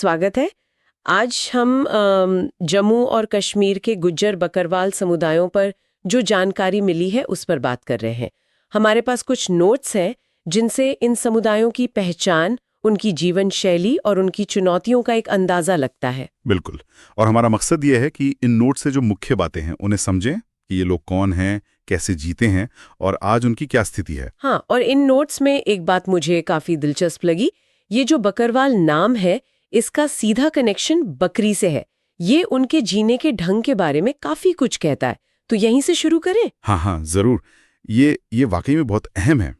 स्वागत है। आज हम जम्मू और कश्मीर के गुज्जर बकरवाल समुदायों पर जो जानकारी मिली है उस पर बात कर रहे हैं। हमारे पास कुछ नोट्स हैं जिनसे इन समुदायों की पहचान, उनकी जीवन शैली और उनकी चुनौतियों का एक अंदाजा लगता है। बिल्कुल। और हमारा मकसद ये है कि इन नोट से जो मुख्य बातें हैं उन्हें समझें कि ये लोग कौन हैं, कैसे जीते हैं और आज उनकी क्या स्थिति है। हाँ, और इन नोट्स में एक बात मुझे काफी दिलचस्प लगी। ये जो बकरवाल नाम है, इसका सीधा कनेक्शन बकरी से है। ये उनके जीने के ढंग के बारे में काफी कुछ कहता है। तो यहीं से शुरू करें। हाँ, जरूर। ये वाकई में बहुत अहम है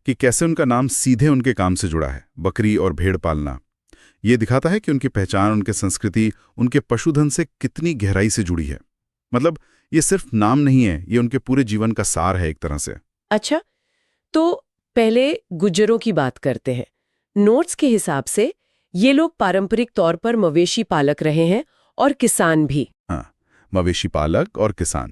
कि कैसे उनका नाम सीधे उनके काम से जुड़ा है, बकरी और भेड़ पालना। ये दिखाता है कि उनकी पहचान, उनकी संस्कृति, उनके पशुधन से कितनी गहराई से जुड़ी है। मतलब ये सिर्फ नाम नहीं है, ये उनके पूरे जीवन का सार है एक तरह से। अच्छा, तो पहले गुज्जरों की बात करते हैं। नोट्स के हिसाब से ये लोग पारंपरिक तौर पर मवेशी पालक रहे हैं और किसान भी। हाँ, मवेशी पालक और किसान।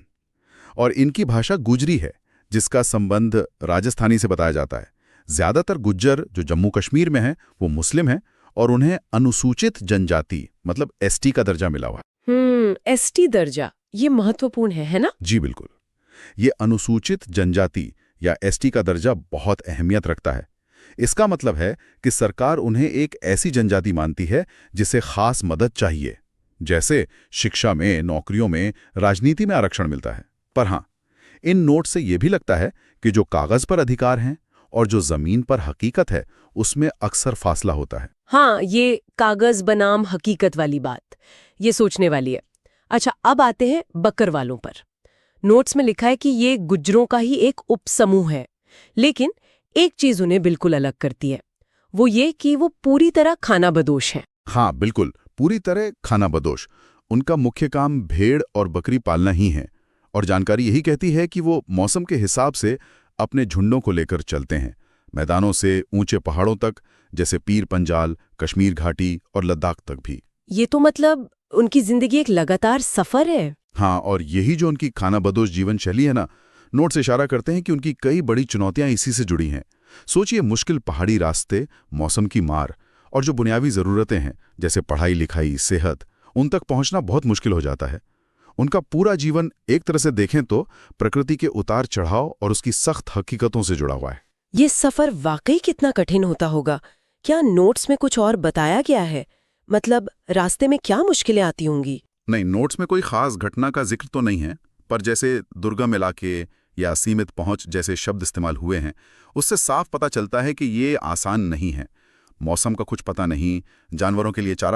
और इनकी भाषा गुजरी है, जिसका संबंध राजस्थानी से बताया जाता है। ज्यादातर गुज्जर जो जम्मू कश्मीर में हैं, वो मुस्लिम हैं और उन्हें अनुसूचित जनजाति मतलब एसटी का दर्जा मिला हुआ है। एसटी दर्जा, ये महत्वपूर्ण है ना? जी बिल्कुल। ये अनुसूचित जनजाति या एसटी का दर्जा बहुत अहमियत रखता है। इसका मतलब है कि सरकार उन्हें एक ऐसी जनजाति मानती है जिसे खास मदद चाहिए, जैसे शिक्षा में, नौकरियों में, राजनीति में आरक्षण मिलता है। पर हाँ, इन नोट से यह भी लगता है कि जो कागज पर अधिकार हैं और जो जमीन पर हकीकत है, उसमें अक्सर फासला होता है। हाँ, ये कागज बनाम हकीकत वाली बात, ये सोचने वाली है। अच्छा, अब आते हैं बकरवालों पर। नोट्स में लिखा है कि ये गुज्जरों का ही एक उपसमूह है, लेकिन एक चीज उन्हें बिल्कुल अलग करती है। वो ये कि वो पूरी तरह खानाबदोश हैं। हाँ बिल्कुल, पूरी तरह खानाबदोश। उनका मुख्य काम भेड़ और बकरी पालना ही है और जानकारी यही कहती है कि वो मौसम के हिसाब से अपने झुंडों को लेकर चलते हैं, मैदानों से ऊंचे पहाड़ों तक, जैसे पीर पंजाल, कश्मीर घाटी और लद्दाख तक भी। ये तो मतलब उनकी जिंदगी एक लगातार सफर है। हाँ, और यही जो उनकी खानाबदोश जीवन शैली है ना, नोट्स इशारा करते हैं कि उनकी कई बड़ी चुनौतियां इसी से जुड़ी हैं। सोचिए, मुश्किल पहाड़ी रास्ते, मौसम की मार और जो बुनियादी ज़रूरतें हैं जैसे पढ़ाई लिखाई, सेहत, उन तक पहुंचना बहुत मुश्किल हो जाता है। उनका पूरा जीवन एक तरह से देखें तो प्रकृति के उतार चढ़ाव और उसकी सख्त हकीकतों से जुड़ा हुआ है। ये सफर वाकई कितना कठिन होता होगा। क्या नोट्स में कुछ और बताया गया है? मतलब रास्ते में क्या मुश्किलें आती होंगी? नहीं, नोट्स में कोई खास घटना का जिक्र तो नहीं है, पर जैसे दुर्गम इलाके या सीमित पहुंच जैसे शब्द इस्तेमाल हुए हैं, उससे साफ पता चलता है कि ये आसान नहीं है। मौसम का कुछ पता नहीं, जानवरों के लिए चारा